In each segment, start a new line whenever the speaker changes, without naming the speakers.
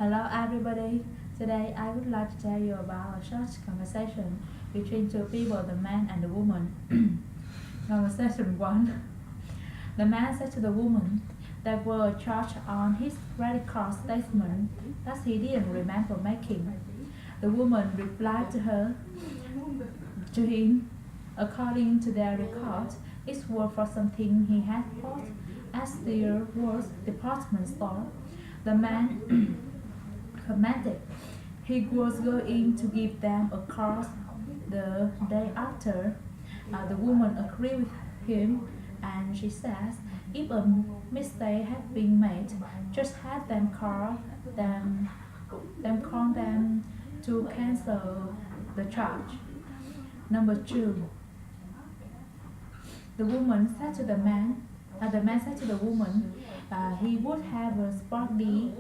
Hello everybody. Today I would like to tell you about a short conversation between two people, the man and the woman. Conversation 1. The man said to the woman there were a charge on his credit card statement that he didn't remember making. The woman replied to him, according to their record, it was for something he had bought at the World's department store. The man commented he was going to give them a course the day after. The woman agreed with him and she says if a mistake had been made, just have them call them to cancel the charge. Number 2. The woman said to the man, the man said to the woman, he would have a party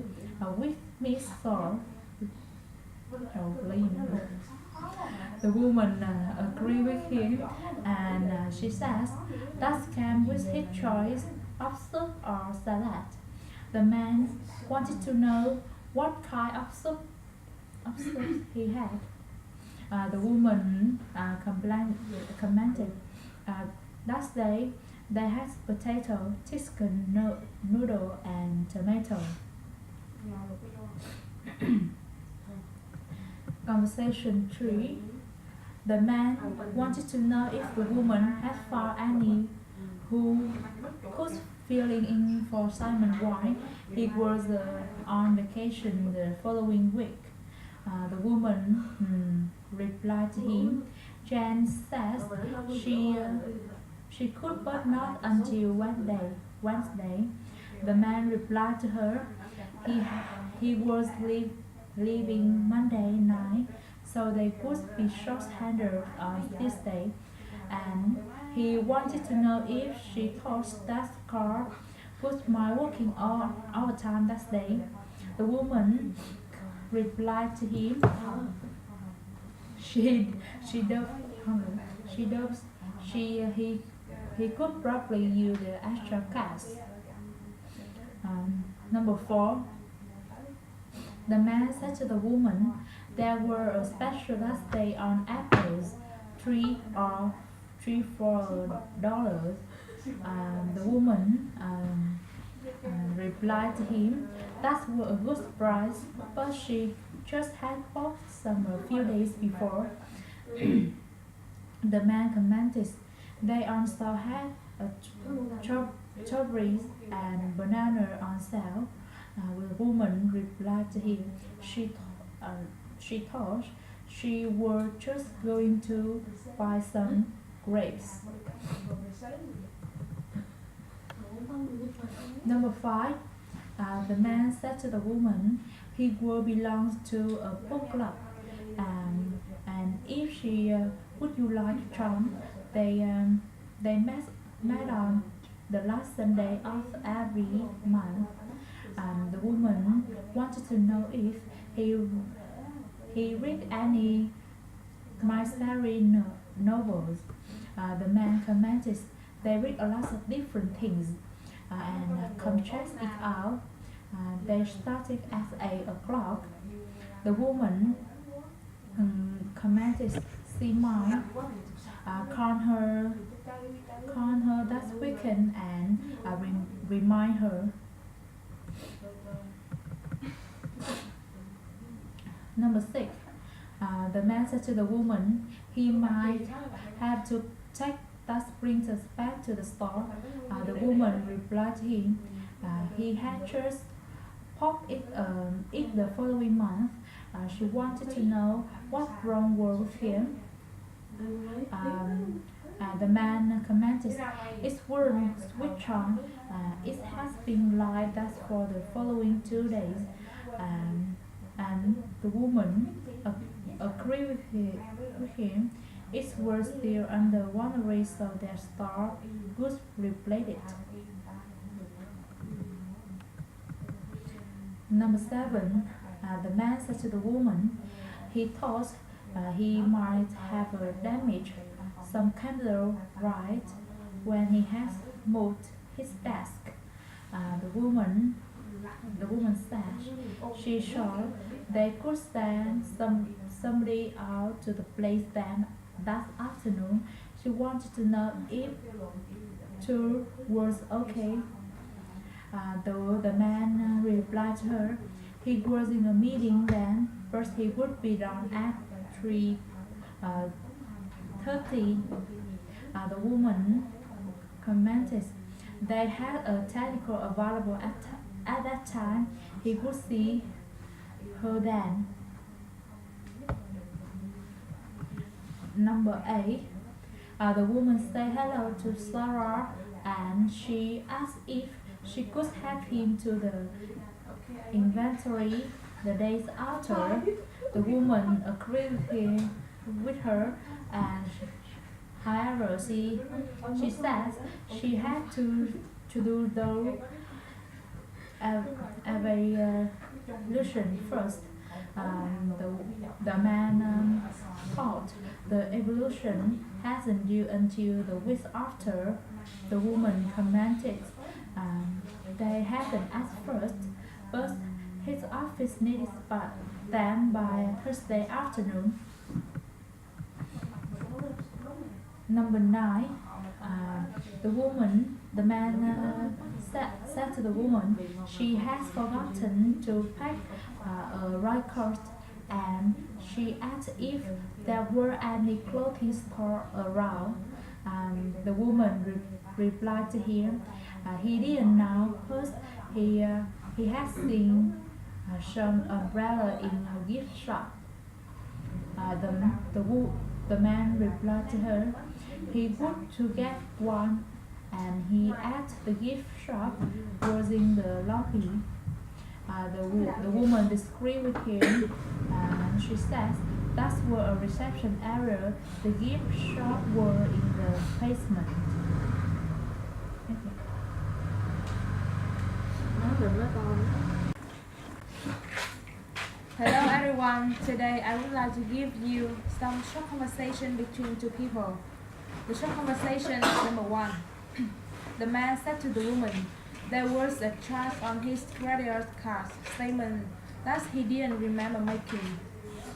with Miss Saul. The woman agreed with him and she says that came with his choice of soup or salad. The man wanted to know what kind of soup he had. The woman commented that day they had potato, chicken noodle and tomato. Conversation 3. The man wanted to know if the woman had found any who was filling in for Simon while he was on vacation the following week. The woman replied to him. Jan says she could but not until Wednesday. The man replied to her he was leaving Monday night, so they would be short-handed on Tuesday, and he wanted to know if she thought that car would mind working overtime that day. The woman replied to him he could probably use the extra cash. Number 4. The man said to the woman there were a special last day on apples, $3 or $4. The woman replied to him that was a good price, but she just had bought some a few days before. The man commented they also had strawberries and banana on sale. The woman replied to him she thought she were just going to buy some grapes. Number 5. The man said to the woman he would belong to a book club, and if she would you like to join, they met on the last Sunday of every month. The woman wanted to know if he read any mystery novels. The man commented they read a lot of different things and come check it out. They started at 8 o'clock. The woman commented she might call her that weekend and remind her. Number 6. The man said to the woman he might have to take that sprinters back to the store. The woman replied to him he had just popped it the following month. She wanted to know what wrong was with him. The man commented it wouldn't switch on. It has been like that for the following 2 days. And the woman agreed with him. It was still under warranty, so their store was replaced. Number 7. The man said to the woman he thought he might have damaged some candle right when he had moved his desk. The woman The woman said she sure they could send somebody out to the place then that afternoon. She wanted to know if tour was okay. Though the man replied to her, he was in a meeting then, but he would be done at 3:30. The woman commented they had a technical available at that time. He would see her then. Number 8. The woman said hello to Sarah and she asked if she could help him to the inventory the days after. The woman agreed with her and however she says she had to do the evaluation first. The man thought the evolution hasn't due until the week after. The woman commented they hadn't at first, but his office needed them by Thursday afternoon. Number 9. The man said to the woman she has forgotten to pack a raincoat and she asked if there were any clothing store around. The woman replied to him he didn't know, but he had seen some umbrella in a gift shop. The man replied to her he would to get one and he at the gift shop was in the lobby. The woman disagreed with him and she says that was a reception area. The gift shop were in the basement.
Hello everyone, today I would like to give you some short conversation between two people. The short conversation number 1. The man said to the woman there was a charge on his credit card statement that he didn't remember making.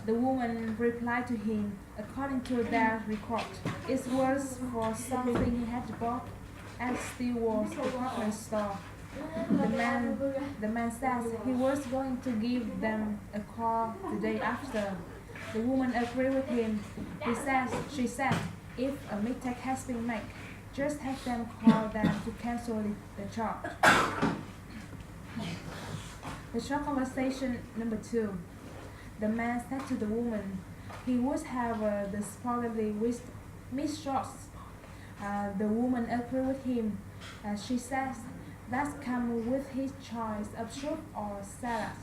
The woman replied to him, according to their record, it was for something he had bought at Stewart's department store. The man says he was going to give them a call the day after. The woman agreed with him. She said, if a mistake has been made, just have them call them to cancel the charge. The short conversation number 2. The man said to the woman he would have the spaghetti with Miss Ross. The woman agreed with him. She says that come with his choice of soup or salad.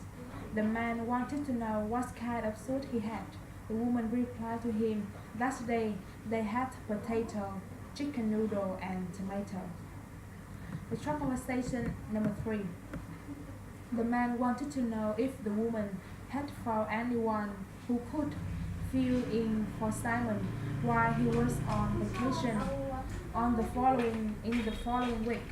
The man wanted to know what kind of soup he had. The woman replied to him that day they had potato, chicken noodle and tomato. The short conversation number 3. The man wanted to know if the woman had found anyone who could fill in for Simon while he was on vacation in the following week.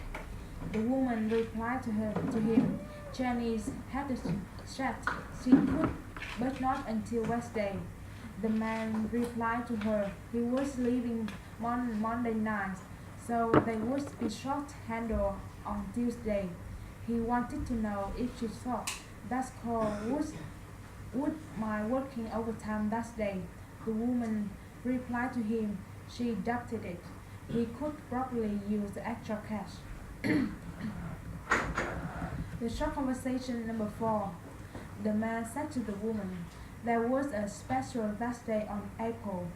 The woman replied to him, Janice had said she could, but not until Wednesday. The man replied to her he was leaving Monday night, so they would be short-handed on Tuesday. He wanted to know if she thought that call would mind working overtime that day. The woman replied to him she doubted it. He could probably use the extra cash. The short conversation number 4. The man said to the woman, there was a special that day on April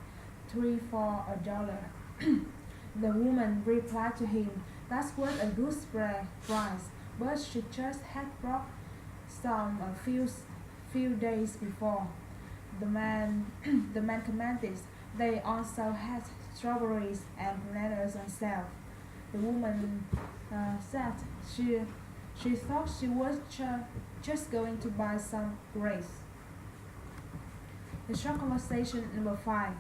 3 for $1. The woman replied to him, that was a good price, but she just had brought some a few days before. The man commented, they also had strawberries and bananas on sale. The woman said she thought she was just going to buy some grapes. The short conversation number 5.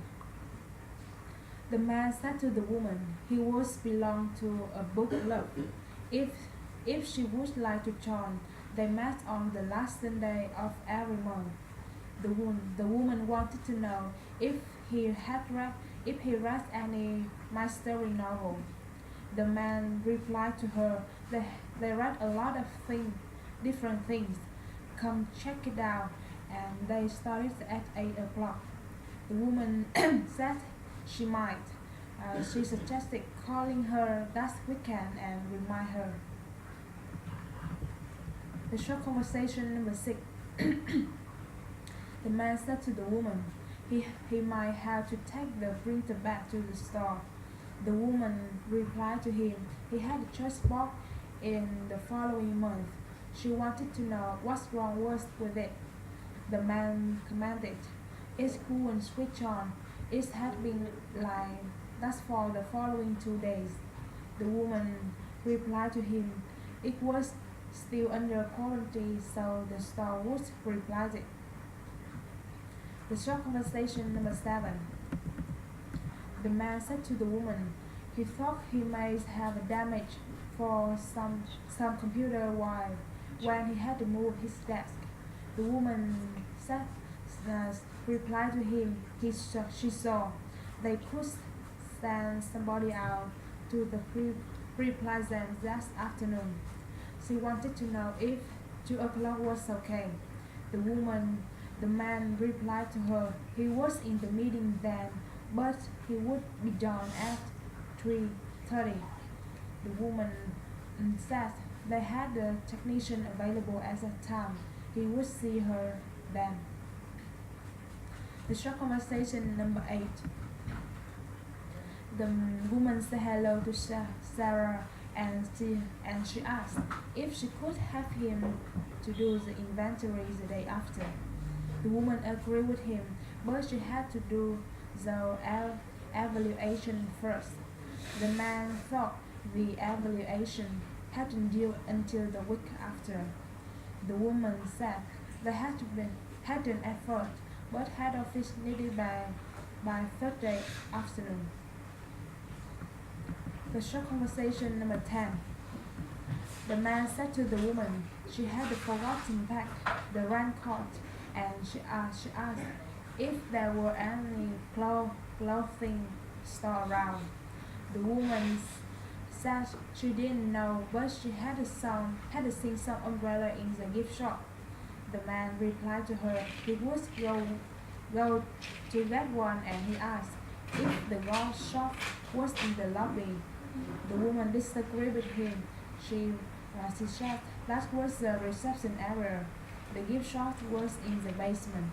The man said to the woman he was belonged to a book club. If she would like to join, They met on the last Sunday of every month. The woman wanted to know if if he read any mystery novel. The man replied to her, they read a lot of different things. Come check it out. And they started at 8 o'clock. The woman said she might. She suggested calling her that weekend and remind her. The short conversation number 6. The man said to the woman, he might have to take the printer back to the store. The woman replied to him, he had a choice box in the following month. She wanted to know what's wrong with it. The man commented, it's cool and switch on. It had been like that for the following 2 days. The woman replied to him, it was still under quarantine, so the store would replace it. The short conversation number 7. The man said to the woman, he thought he may have a damage for some computer wire when he had to move his desk. The woman said, replied to him, she saw they could send somebody out to the replace them that afternoon. She wanted to know if 2 o'clock was okay. The man replied to her, he was in the meeting then, but he would be done at 3:30. The woman said they had a technician available at that time. He would see her then. The short conversation number 8. The woman said hello to Sarah and she asked if she could have him to do the inventory the day after. The woman agreed with him, but she had to do the evaluation first. The man thought the evaluation hadn't due until the week after. The woman said they had an effort, but head office needed by Thursday afternoon. The short conversation number 10. The man said to the woman she had forgotten to pack the raincoat, and she asked if there were any clothing store around. The woman said she didn't know, but she had seen some umbrella in the gift shop. The man replied to her he would go to that one, and he asked if the golf shop was in the lobby. The woman disagreed with him. She said that was the reception area. The gift shop was in the basement.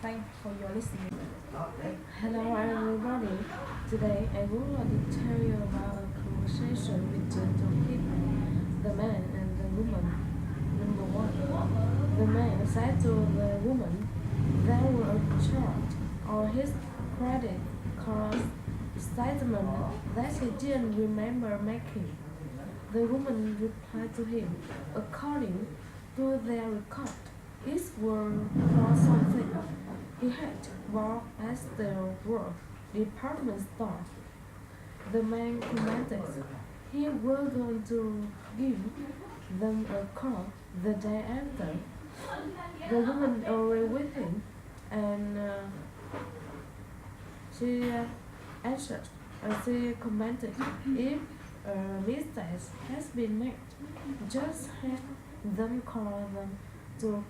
Thanks for your listening.
Hello everybody. Today I would like to tell you about a conversation between two people, the man and the woman. Number 1. The man said to the woman there were a chart on his credit card statement that he didn't remember making. The woman replied to him, according to their record, it was for something he had bought at the work department store. The man commented he was going to give them a call the day after. The woman agreed with him, and she answered. She commented if a mistake has been made, just have them call them to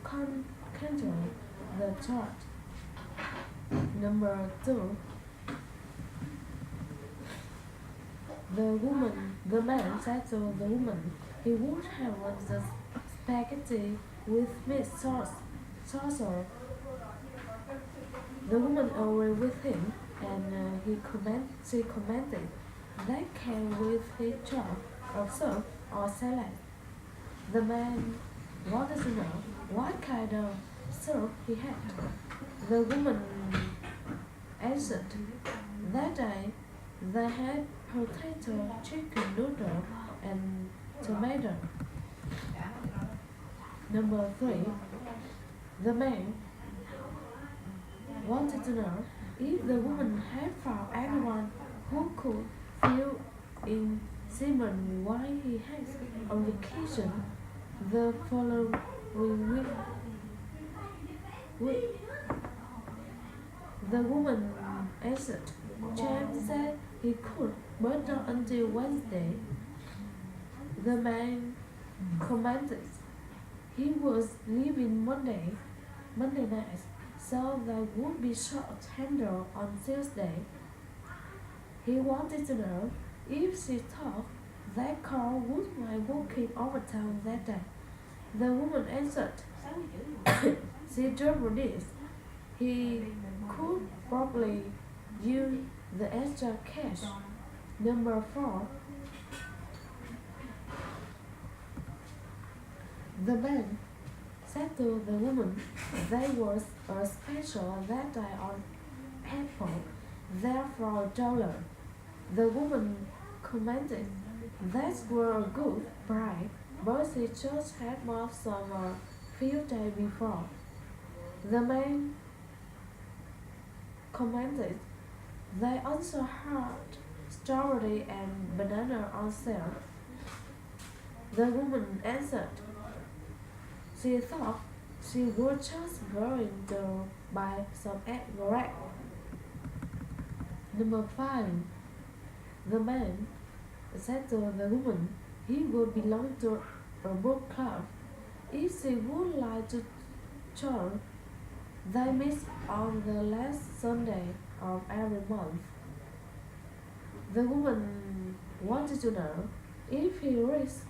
cancel the charge. Number 2. The man said to the woman he would have the spaghetti with meat sauce. The woman agreed with him, and she commented that came with his choice of soup or salad. The man wanted to know what kind of soup he had. The woman answered that day they had potato, chicken noodle, and tomato. Number 3. The man wanted to know if the woman had found anyone who could fill in Simon while he was on vacation. The following week, the woman answered. James said he could, but not until Wednesday. The man commented he was leaving Monday night, so there would be short handle on Tuesday. He wanted to know if she thought that Carl would mind working overtime that day. The woman answered she told this. He could probably use the extra cash. Number 4. The man said to the woman there was a special that day on apple, therefore $1. The woman commented that were a good price, but she just had bought some a few days before. The man commented they also had strawberry and banana on sale. The woman answered she thought she was just going to buy some egg bread. Number 5. The man said to the woman he would belong to a book club if she would like to join. They meet on the last Sunday of every month. The woman wanted to know if he reads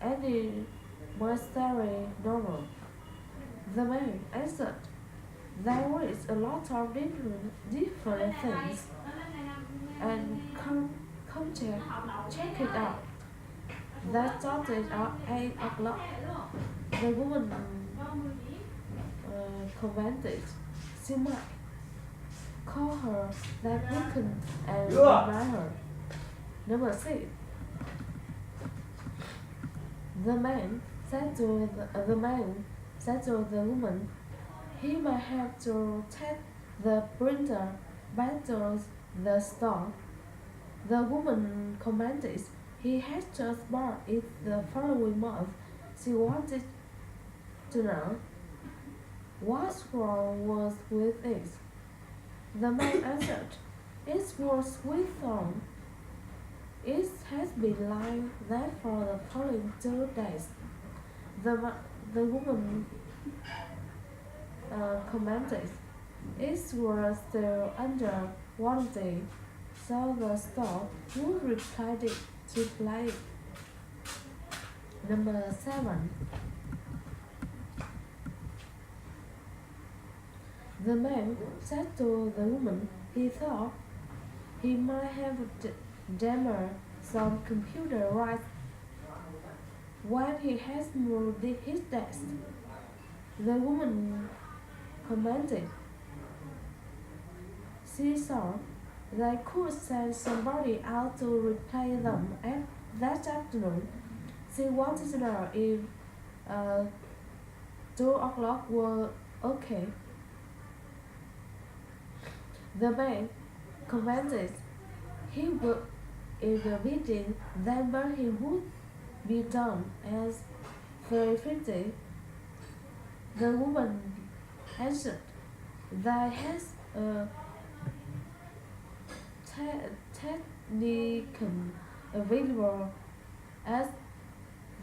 any mystery novel. The man answered there is a lot of different things, and come check it out. That started at 8 o'clock. The woman commented she might call her that weekend and remind her. Number 6. The man said to the woman he might have to take the printer back to the store. The woman commented he had just bought it the following month. She wanted to know what wrong was with it. The man answered it was with thorn. It has been like that for the following 2 days. The woman commented it was still under warranty, so the store would reply it. Number 7. The man said to the woman he thought he might have damaged some computer right when he has moved his desk. The woman commented she thought they could send somebody out to replace them that afternoon. She wanted to know if 2 o'clock were okay. The man commented he would in the meeting, then but he would be done as 3:50. The woman answered that has a technician available at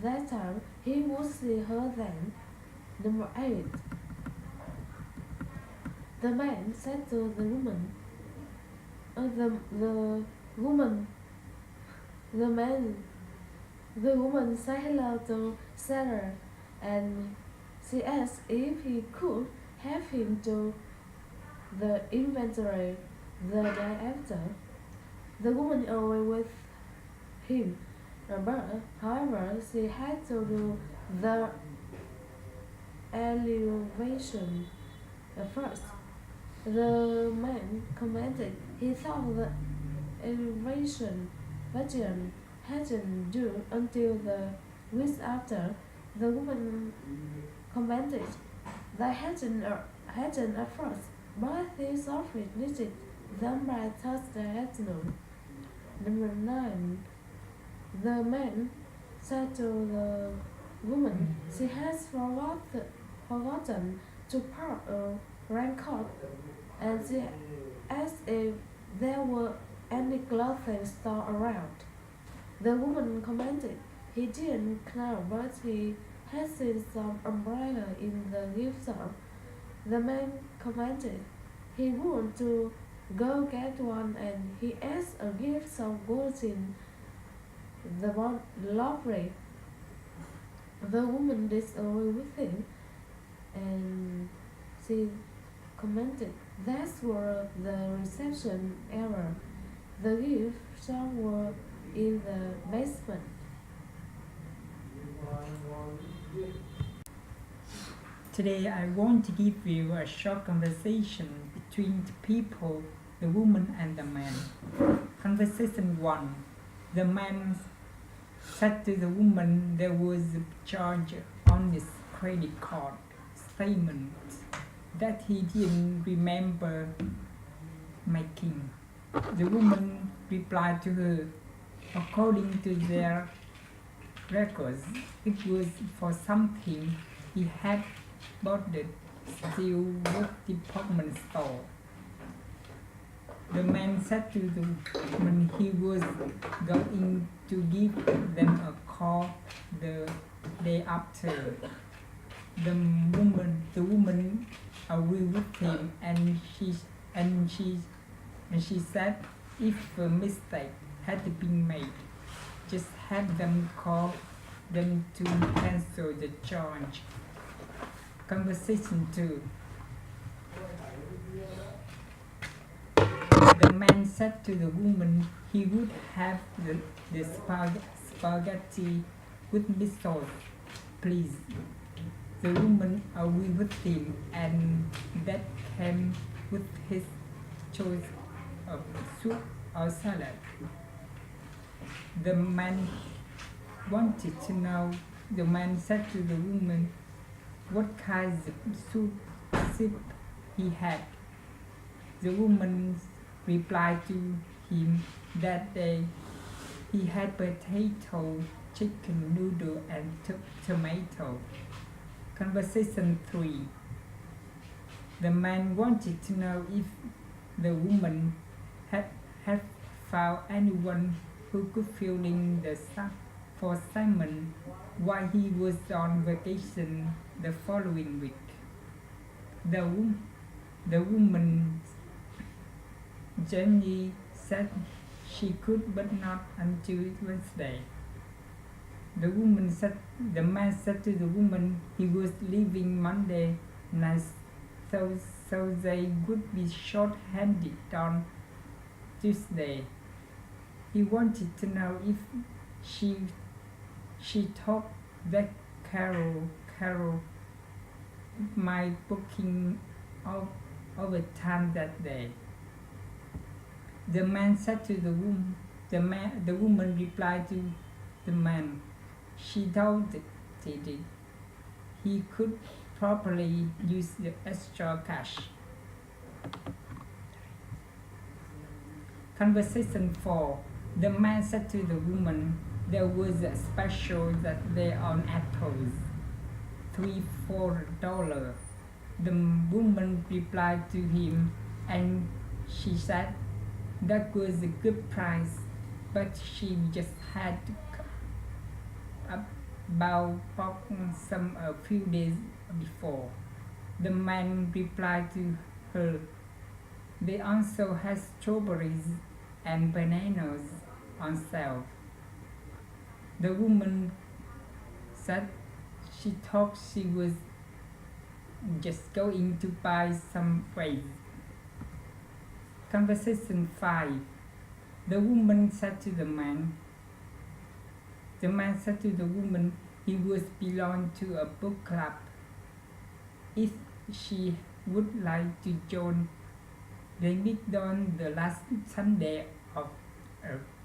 that time. He would see her then. Number 8. The man said to the woman, the woman said hello to Sarah, and she asked if he could have him do the inventory the day after. The woman agreed with him, but however she had to do the elevation first. The man commented he thought the elevation version hadn't due until the week after. The woman commented they hadn't at first, but his office needed them by Thursday afternoon. Number 9. The man said to the woman, she has forgotten to pack a raincoat, and she asked if there were any clothing store around. The woman commented he didn't know, but he had seen some umbrella in the gift shop. The man commented he wanted to go get one, and he asked a gift of goods in the library. The woman disagreed with him, and she commented that's where the reception area. The gift shop were in the basement.
Today I want to give you a short conversation between the people, the woman and the man. Conversation 1. The man said to the woman there was a charge on his credit card statement that he didn't remember making. The woman replied to her, according to their records, it was for something he had bought at Steelwood department store. The man said to the woman he was going to give them a call the day after. The woman agreed with him, and she said if a mistake had been made, just have them call them to cancel the charge. Conversation 2. The man said to the woman he would have the spaghetti with meat sauce, please. The woman agreed with him, and that came with his choice of soup or salad. The man wanted to know. The man said to the woman what kinds of soup he had. The woman replied to him that he had potato, chicken, noodle, and tomato. Conversation 3. The man wanted to know if the woman had found anyone who could fill in the stuff for Simon while he was on vacation the following week. The woman Jenny said she could, but not until Wednesday. The man said to the woman he was leaving Monday night, so they would be short-handed on Tuesday. He wanted to know if she thought that Carol might booking overtime that day. The man said to the woman. The woman replied to the man. She doubted it. He could probably use the extra cash. Conversation 4. The man said to the woman there was a special that day on apples, $3-4. The woman replied to him, and she said that was a good price, but she just had to about some a few days before. The man replied to her, they also had strawberries and bananas on sale. The woman said she thought she was just going to buy some grapes. Conversation 5. The woman said to the man. The man said to the woman he was belong to a book club. If she would like to join, they meet on the last Sunday of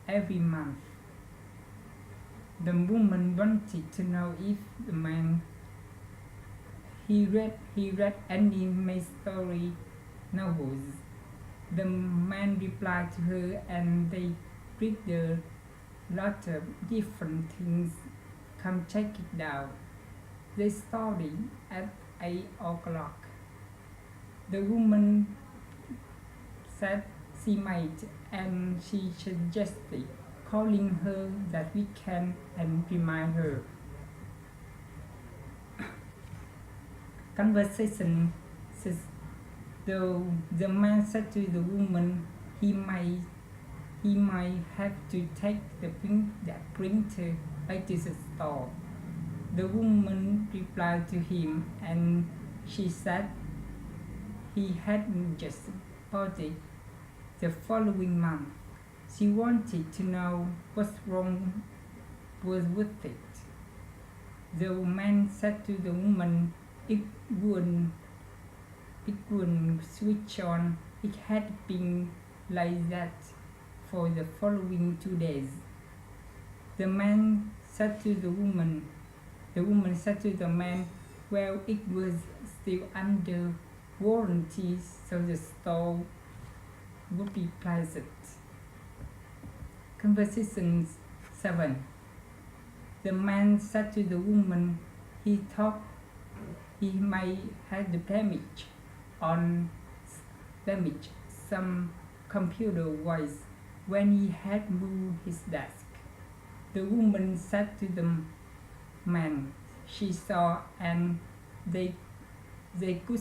every month. The woman wanted to know if the man he read any mystery novels. The man replied to her, and they read a lot of different things. Come check it out. They started at 8 o'clock. The woman said she might, and she suggested calling her that weekend and remind her. Conversation says, though the man said to the woman he might have to take that printer back to the store. The woman replied to him, and she said he had just bought it the following month. She wanted to know what's wrong was with it. The man said to the woman it wouldn't switch on. It had been like that for the following 2 days. The man said to the woman said to the man, well, it was still under warranty, so the store would be pleasant. Conversation 7. The man said to the woman he thought he might have damage some computer voice when he had moved his desk. The woman said to the man she saw, and they could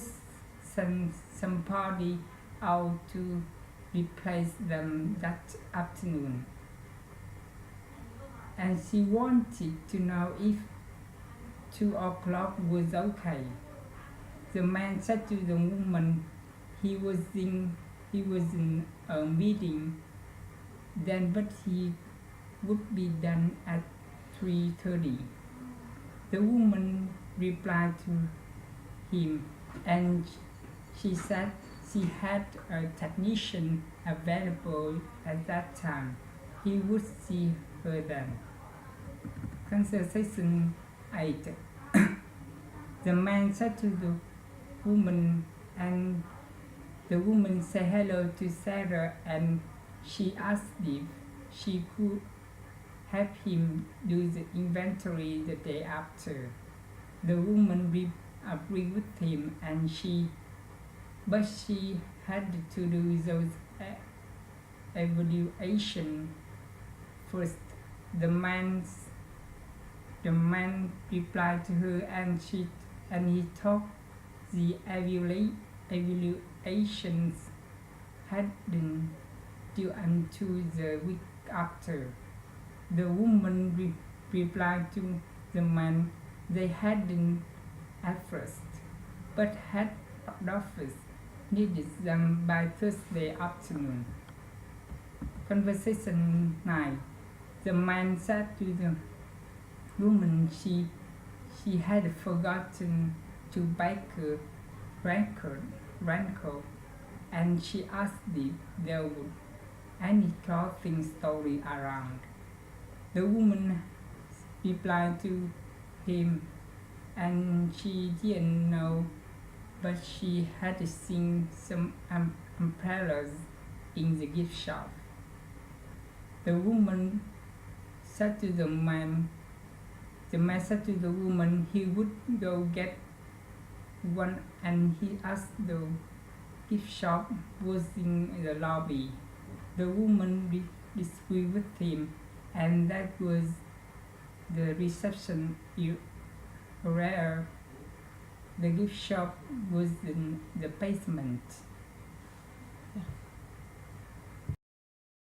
send somebody out to replace them that afternoon. And she wanted to know if 2 o'clock was okay. The man said to the woman he was in a meeting then, but he would be done at 3:30. The woman replied to him, and she said she had a technician available at that time. He would see her then. Conversation 8. The man said to the woman, and the woman said hello to Sarah, and she asked if she could help him do the inventory the day after. The woman agreed with him, but she had to do those evaluation first. The man replied to her, and he thought the evaluations hadn't due until the week after. The woman replied to the man they hadn't at first, but head office needed them by Thursday afternoon. Conversation 9. The man said to the woman she had forgotten to bake a raincoat, and she asked if there was any clothing store around. The woman replied to him, and she didn't know, but she had seen some umbrellas in the gift shop. The woman said to the man said to the woman he would go get one, and he asked the gift shop was in the lobby. The woman disagreed with him, and that was the reception area. The gift shop was in the basement. Yeah.